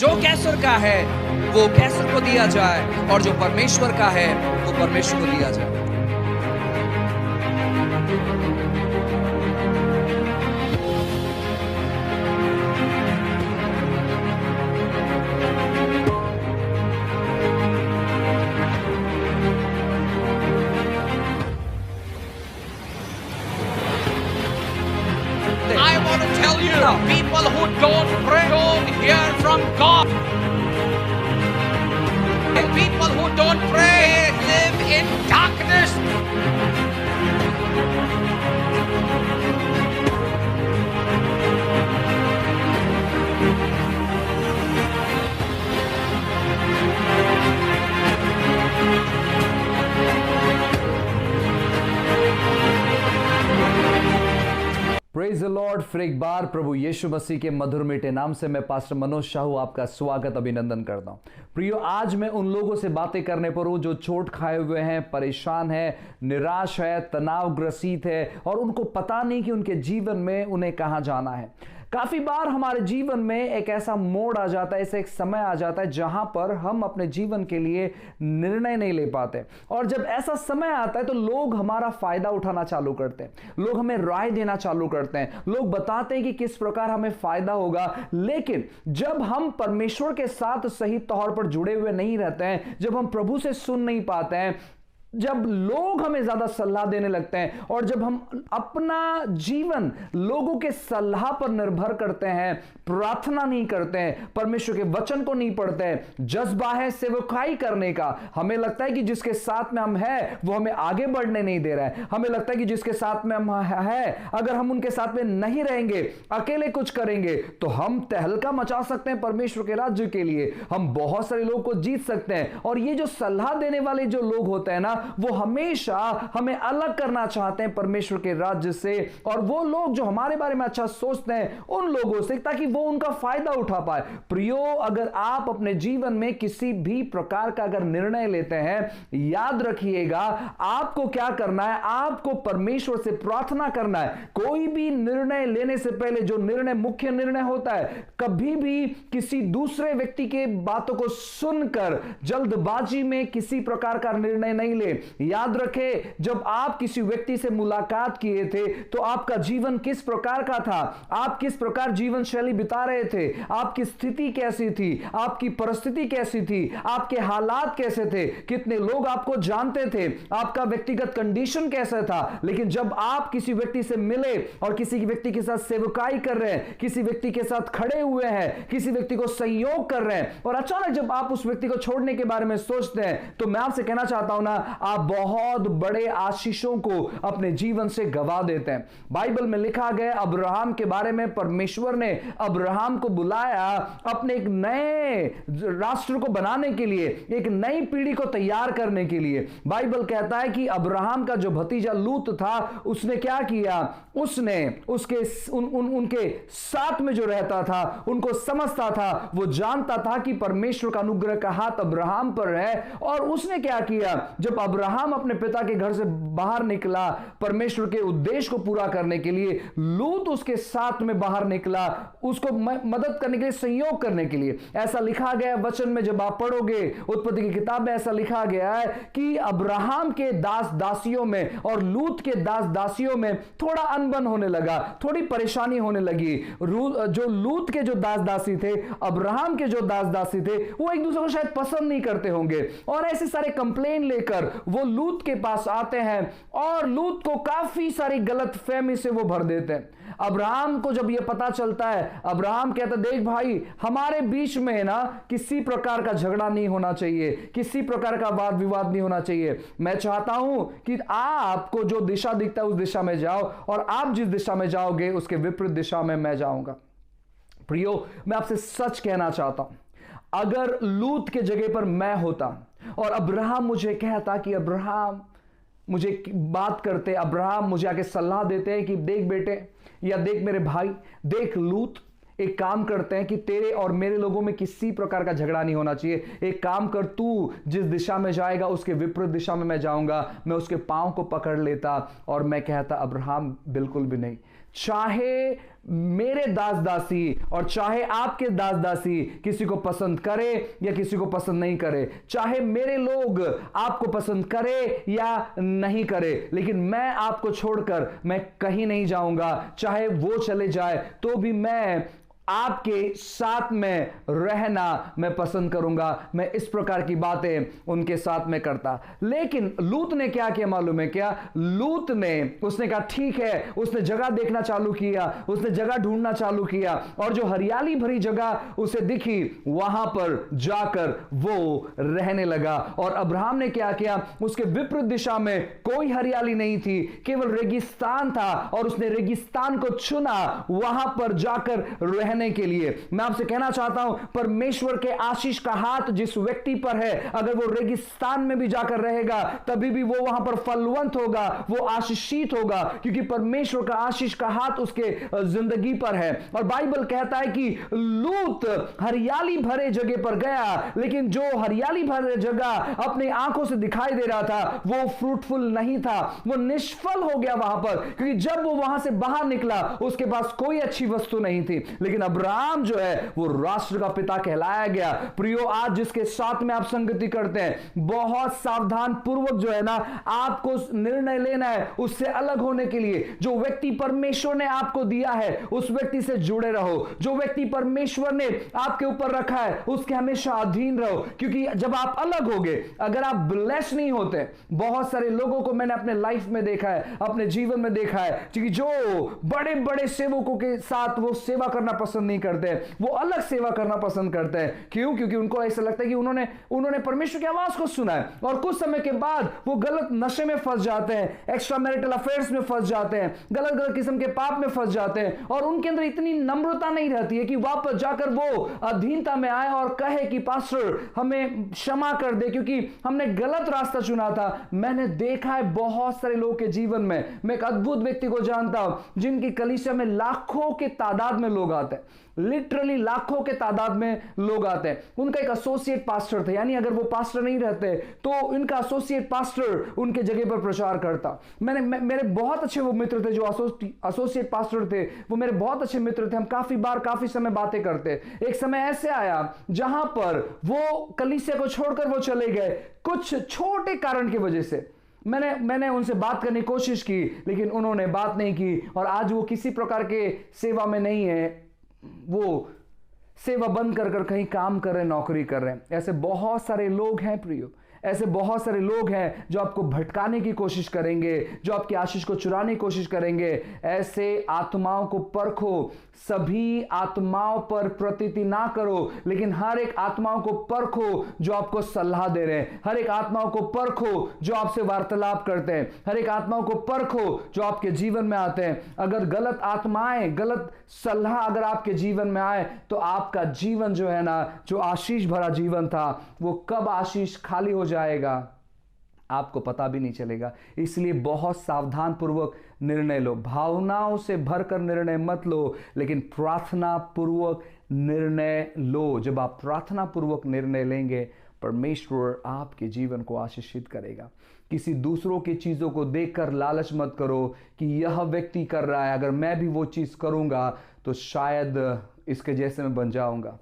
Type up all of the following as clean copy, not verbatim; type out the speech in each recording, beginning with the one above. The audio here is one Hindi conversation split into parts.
जो कैसर का है वो कैसर को दिया जाए और जो परमेश्वर का है वो परमेश्वर को दिया जाए। I want to tell you, people who don't pray don't hear from God. People who don't pray live in darkness. Praise the Lord. फिर एक बार प्रभु यीशु मसीह के मधुर मीठे नाम से मैं पास्टर मनोज शाहू आपका स्वागत अभिनंदन करता हूं। प्रियो, आज मैं उन लोगों से बातें करने पर हूं जो चोट खाए हुए हैं, परेशान है, निराश है, तनाव ग्रसित है और उनको पता नहीं कि उनके जीवन में उन्हें कहां जाना है। काफी बार हमारे जीवन में एक ऐसा मोड़ आ जाता है, ऐसा एक समय आ जाता है जहां पर हम अपने जीवन के लिए निर्णय नहीं ले पाते और जब ऐसा समय आता है तो लोग हमारा फायदा उठाना चालू करते हैं, लोग हमें राय देना चालू करते हैं, लोग बताते हैं कि किस प्रकार हमें फायदा होगा। लेकिन जब हम परमेश्वर के साथ सही तौर पर जुड़े हुए नहीं रहते हैं, जब हम प्रभु से सुन नहीं पाते हैं, जब लोग हमें ज्यादा सलाह देने लगते हैं और जब हम अपना जीवन लोगों के सलाह पर निर्भर करते हैं, प्रार्थना नहीं करते हैं, परमेश्वर के वचन को नहीं पढ़ते हैं, जज्बा है सेवकाई करने का, हमें लगता है कि जिसके साथ में हम हैं वो हमें आगे बढ़ने नहीं दे रहा है, हमें लगता है कि जिसके साथ में हम हैं अगर हम उनके साथ में नहीं रहेंगे, अकेले कुछ करेंगे तो हम तहलका मचा सकते हैं परमेश्वर के राज्य के लिए, हम बहुत सारे लोगों को जीत सकते हैं। और ये जो सलाह देने वाले जो लोग होते हैं ना, वो हमेशा हमें अलग करना चाहते हैं परमेश्वर के राज्य से, और वो लोग जो हमारे बारे में अच्छा सोचते हैं उन लोगों से, ताकि वो उनका फायदा उठा पाए। प्रियो, अगर आप अपने जीवन में किसी भी प्रकार का अगर निर्णय लेते हैं, याद रखिएगा आपको क्या करना है, आपको परमेश्वर से प्रार्थना करना है। कोई भी निर्णय लेने से पहले, जो निर्णय मुख्य निर्णय होता है, कभी भी किसी दूसरे व्यक्ति के बातों को सुनकर जल्दबाजी में किसी प्रकार का निर्णय नहीं ले। याद रखें, जब आप किसी व्यक्ति से मुलाकात किए थे तो आपका जीवन किस प्रकार का था, आप किस प्रकार जीवन शैली बिता रहे थे, आपकी स्थिति कैसी थी, आपकी परिस्थिति कैसी थी, आपके हालात कैसे थे, कितने लोग आपको जानते थे, आपका व्यक्तिगत कंडीशन कैसा था। लेकिन जब आप किसी व्यक्ति से मिले और किसी व्यक्ति के साथ सेवकाई कर रहे हैं, किसी व्यक्ति के साथ खड़े हुए हैं, किसी व्यक्ति को सहयोग कर रहे हैं, और अचानक जब आप उस व्यक्ति को छोड़ने के बारे में सोचते हैं, तो मैं आपसे कहना चाहता हूं ना, आप बहुत बड़े आशीषों को अपने जीवन से गवा देते हैं। बाइबल में लिखा गया अब्राहम के बारे में, परमेश्वर ने अब्राहम को बुलाया अपने एक नए राष्ट्र को बनाने के लिए, एक नई पीढ़ी को तैयार करने के लिए। बाइबल कहता है कि अब्राहम का जो भतीजा लूत था, उसने क्या किया, उसने उसके उनके साथ में जो रहता था, उनको समझता था, वो जानता था कि परमेश्वर का अनुग्रह का हाथ अब्राहम पर है, और उसने क्या किया, जब अब्राहम अपने पिता के घर से बाहर निकला परमेश्वर के उद्देश्य को पूरा करने के लिए, लूत उसके साथ में बाहर निकला, उसको मदद करने के लिए, सहयोग करने के लिए। ऐसा लिखा गया वचन में, जब आप पढ़ोगे उत्पत्ति की किताब में, ऐसा लिखा गया है कि अब्राहम के दास दासियों में और लूत के दास दासियों में थोड़ा अनबन होने लगा, थोड़ी परेशानी होने लगी। जो लूत के जो दास दासी थे, अब्राहम के जो दास दासी थे, वो एक दूसरे को शायद पसंद नहीं करते होंगे, और ऐसे सारे कंप्लेन लेकर वो लूत के पास आते हैं और लूत को काफी सारी गलत फहमी से वो भर देते हैं। अब्राहम को जब ये पता चलता है, अब्राहम कहता, देख भाई, हमारे बीच में ना किसी प्रकार का झगड़ा नहीं होना चाहिए, किसी प्रकार का वाद विवाद नहीं होना चाहिए। मैं चाहता हूं कि आपको जो दिशा दिखता है उस दिशा में जाओ, और आप जिस दिशा में जाओगे उसके विपरीत दिशा में मैं जाऊंगा। प्रियो, मैं आपसे सच कहना चाहता हूं, अगर लूत के जगह पर मैं होता और अब्राहम मुझे कहता कि अब्राहम मुझे बात करते, अब्राहम मुझे आके सलाह देते हैं कि देख बेटे, या देख मेरे भाई, देख लूत, एक काम करते हैं कि तेरे और मेरे लोगों में किसी प्रकार का झगड़ा नहीं होना चाहिए। एक काम कर, तू जिस दिशा में जाएगा उसके विपरीत दिशा में मैं जाऊंगा। मैं उसके पांव को पकड़ लेता और मैं कहता, अब्राहम बिल्कुल भी नहीं, चाहे मेरे दास दासी और चाहे आपके दास दासी किसी को पसंद करे या किसी को पसंद नहीं करे, चाहे मेरे लोग आपको पसंद करे या नहीं करे, लेकिन मैं आपको छोड़कर मैं कहीं नहीं जाऊंगा। चाहे वो चले जाए तो भी मैं आपके साथ में रहना मैं पसंद करूंगा। मैं इस प्रकार की बातें उनके साथ में करता। लेकिन लूत ने क्या किया मालूम है क्या? लूत ने उसने कहा ठीक है, उसने जगह देखना चालू किया, उसने जगह ढूंढना चालू किया और जो हरियाली भरी जगह उसे दिखी वहां पर जाकर वो रहने लगा। और अब्राहम ने क्या किया? उसके विपरीत दिशा में कोई हरियाली नहीं थी, केवल रेगिस्तान था और उसने रेगिस्तान को चुना वहां पर जाकर रहने के लिए। मैं आपसे कहना चाहता हूं, परमेश्वर के आशीष का हाथ जिस व्यक्ति पर है, अगर वो रेगिस्तान में भी जाकर रहेगा तभी भी वो वहां पर फलवंत होगा, वो आशीषित होगा, क्योंकि परमेश्वर का आशीष का हाथ उसके जिंदगी पर है। और बाइबल कहता है कि लूत हरियाली भरे जगह पर गया, लेकिन जो हरियाली भरे जगह अपनी आंखों से दिखाई दे रहा था वो फ्रूटफुल नहीं था, वो निष्फल हो गया वहां पर, क्योंकि जब वो वहां से बाहर निकला उसके पास कोई अच्छी वस्तु नहीं थी। लेकिन अब्राहम जो है वो राष्ट्र का पिता कहलाया गया। प्रियो, आज जिसके साथ में आप संगति करते हैं, बहुत सावधान पूर्वक जो है ना आपको निर्णय लेना है उससे अलग होने के लिए। जो व्यक्ति परमेश्वर ने आपको दिया है उस व्यक्ति से जुड़े रहो। जो व्यक्ति परमेश्वर ने आपके ऊपर रखा है उसके हमेशा अधीन रहो, क्योंकि जब आप अलग होगे, अगर आप ब्लेस नहीं होते, बहुत सारे लोगों को मैंने अपने लाइफ में देखा है, अपने जीवन में देखा है, क्योंकि जो बड़े बड़े सेवकों के साथ वो सेवा करना पसंद नहीं करते, वो अलग सेवा करना पसंद करते हैं। क्यों? क्योंकि उनको ऐसा लगता है कि उन्होंने परमेश्वर की आवाज को सुना है, और कुछ समय के बाद वो गलत नशे में फंस जाते हैं, एक्स्ट्रा मैरिटल अफेयर्स में फंस जाते हैं, गलत गलत किस्म के पाप में फंस जाते हैं, और उनके अंदर इतनी नम्रता नहीं रहती है कि वापस जाकर वो अधीनता में आए और कहे कि पास्टर हमें क्षमा कर दे क्योंकि हमने गलत रास्ता चुना था। मैंने देखा है बहुत सारे लोगों के जीवन में, मैं एक अद्भुत व्यक्ति को जानता हूं जिनकी कलीसिया में लाखों के तादाद में लोग आते हैं, लिटरली लाखों के तादाद में लोग आते हैं। उनका एक एसोसिएट पास्टर थे, यानी अगर वो पास्टर नहीं रहते तो इनका एसोसिएट पास्टर उनके जगह पर प्रचार करता। मेरे बहुत अच्छे वो मित्र थे जो एसोसिएट पास्टर थे, वो मेरे बहुत अच्छे मित्र थे। हम काफी बार काफी समय बातें करते। एक समय ऐसे आया जहां पर वो कलीसिया को छोड़कर वो चले गए कुछ छोटे कारण की वजह से। मैंने उनसे बात करने की कोशिश की, लेकिन उन्होंने बात नहीं की, और आज वो किसी प्रकार के सेवा में नहीं है, वो सेवा बंद कर कहीं काम कर रहे हैं, नौकरी कर रहे हैं। ऐसे बहुत सारे लोग हैं प्रियो, ऐसे बहुत सारे लोग हैं जो आपको भटकाने की कोशिश करेंगे, जो आपकी आशीष को चुराने की कोशिश करेंगे। ऐसे आत्माओं को परखो, सभी आत्माओं पर प्रतीति ना करो, लेकिन हर एक आत्माओं को परखो जो आपको सलाह दे रहे हैं, हर एक आत्माओं को परखो जो आपसे वार्तालाप करते हैं, हर एक आत्माओं को परखो जो आपके जीवन में आते हैं। अगर गलत आत्माएं, गलत सलाह अगर आपके जीवन में आए तो आपका जीवन जो है ना, जो आशीष भरा जीवन था, वो कब आशीष खाली हो जाएगा आपको पता भी नहीं चलेगा। इसलिए बहुत सावधान पूर्वक निर्णय लो। भावनाओं से भरकर निर्णय मत लो, लेकिन प्रार्थना पूर्वक निर्णय लो। जब आप प्रार्थना पूर्वक निर्णय लेंगे, परमेश्वर आपके जीवन को आशीषित करेगा। किसी दूसरों की चीजों को देखकर लालच मत करो कि यह व्यक्ति कर रहा है, अगर मैं भी वो चीज करूंगा तो शायद इसके जैसे मैं बन जाऊंगा।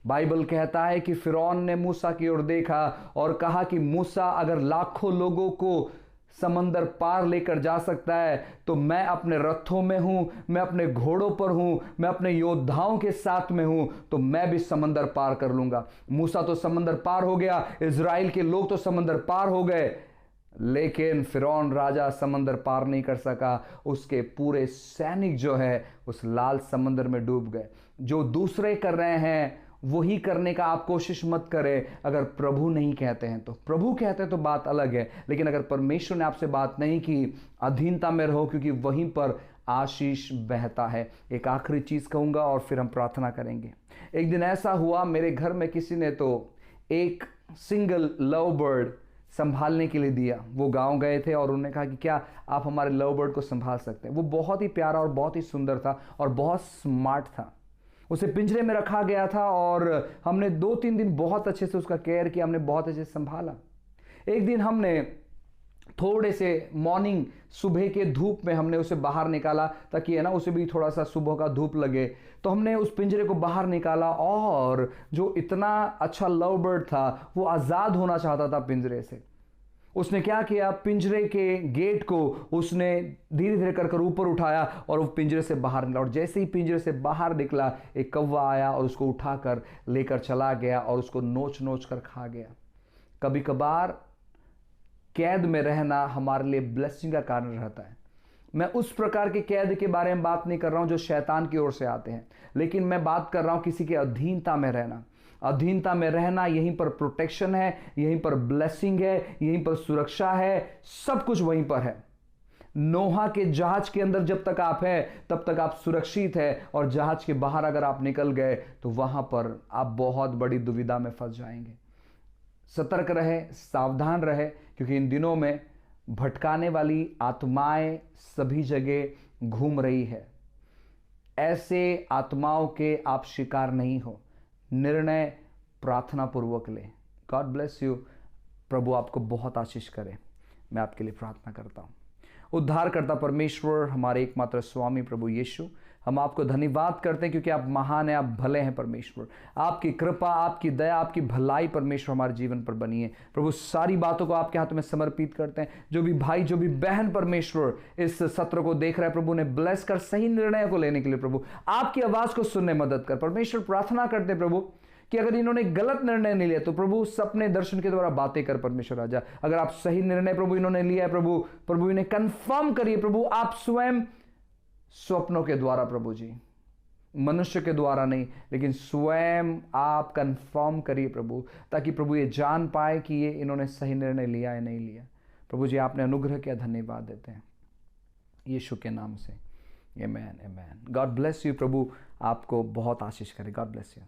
बाइबल कहता है कि फिरौन ने मूसा की ओर देखा और कहा कि मूसा अगर लाखों लोगों को समंदर पार लेकर जा सकता है तो मैं अपने रथों में हूं, मैं अपने घोड़ों पर हूं, मैं अपने योद्धाओं के साथ में हूं, तो मैं भी समंदर पार कर लूंगा। मूसा तो समंदर पार हो गया, इजराइल के लोग तो समंदर पार हो गए, लेकिन फिरौन राजा समंदर पार नहीं कर सका। उसके पूरे सैनिक जो है उस लाल समंदर में डूब गए। जो दूसरे कर रहे हैं वही करने का आप कोशिश मत करें, अगर प्रभु नहीं कहते हैं तो। प्रभु कहते हैं तो बात अलग है, लेकिन अगर परमेश्वर ने आपसे बात नहीं की, अधीनता में रहो, क्योंकि वहीं पर आशीष बहता है। एक आखिरी चीज कहूंगा और फिर हम प्रार्थना करेंगे। एक दिन ऐसा हुआ, मेरे घर में किसी ने तो एक सिंगल लव बर्ड संभालने के लिए दिया। वो गांव गए थे और उन्होंने कहा कि क्या आप हमारे लव बर्ड को संभाल सकते हैं। वो बहुत ही प्यारा और बहुत ही सुंदर था और बहुत स्मार्ट था। उसे पिंजरे में रखा गया था और हमने 2-3 दिन बहुत अच्छे से उसका केयर किया, हमने बहुत अच्छे से संभाला। एक दिन हमने थोड़े से मॉर्निंग सुबह के धूप में हमने उसे बाहर निकाला ताकि है ना उसे भी थोड़ा सा सुबह का धूप लगे। तो हमने उस पिंजरे को बाहर निकाला और जो इतना अच्छा लव बर्ड था वो आज़ाद होना चाहता था पिंजरे से। उसने क्या किया, पिंजरे के गेट को उसने धीरे धीरे कर ऊपर उठाया और वो पिंजरे से बाहर निकला। और जैसे ही पिंजरे से बाहर निकला एक कौवा आया और उसको उठाकर लेकर चला गया और उसको नोच नोच कर खा गया। कभी कभार कैद में रहना हमारे लिए ब्लेसिंग का कारण रहता है। मैं उस प्रकार के कैद के बारे में बात नहीं कर रहा हूं जो शैतान की ओर से आते हैं, लेकिन मैं बात कर रहा हूं किसी के अधीनता में रहना। अधीनता में रहना, यहीं पर प्रोटेक्शन है, यहीं पर ब्लेसिंग है, यहीं पर सुरक्षा है, सब कुछ वहीं पर है। नोहा के जहाज के अंदर जब तक आप हैं तब तक आप सुरक्षित है, और जहाज के बाहर अगर आप निकल गए तो वहां पर आप बहुत बड़ी दुविधा में फंस जाएंगे। सतर्क रहे, सावधान रहे, क्योंकि इन दिनों में भटकाने वाली आत्माएं सभी जगह घूम रही है। ऐसे आत्माओं के आप शिकार नहीं हो। निर्णय प्रार्थना पूर्वक ले। God bless you. प्रभु आपको बहुत आशीष करे। मैं आपके लिए प्रार्थना करता हूं। उद्धारकर्ता परमेश्वर, हमारे एकमात्र स्वामी प्रभु यीशु, हम आपको धन्यवाद करते हैं क्योंकि आप महान हैं, आप भले हैं परमेश्वर। आपकी कृपा, आपकी दया, आपकी भलाई परमेश्वर हमारे जीवन पर बनी है। प्रभु सारी बातों को आपके हाथों में समर्पित करते हैं। जो भी भाई, जो भी बहन परमेश्वर इस सत्र को देख रहा है प्रभु, ने ब्लेस कर सही निर्णय को लेने के लिए प्रभु आपकी आवाज को सुनने मदद कर। परमेश्वर प्रार्थना करते हैं प्रभु कि अगर इन्होंने गलत निर्णय नहीं लिया तो प्रभु सपने दर्शन के द्वारा बातें कर परमेश्वर राजा। अगर आप सही निर्णय प्रभु इन्होंने लिया है प्रभु इन्हें कंफर्म करिए प्रभु। आप स्वयं स्वप्नों के द्वारा प्रभु जी, मनुष्य के द्वारा नहीं, लेकिन स्वयं आप कंफर्म करिए प्रभु, ताकि प्रभु ये जान पाए कि ये इन्होंने सही निर्णय लिया है नहीं लिया। प्रभु जी आपने अनुग्रह किया, धन्यवाद देते हैं यीशु के नाम से। आमेन आमेन। God bless you. प्रभु आपको बहुत आशीष करे। God bless you.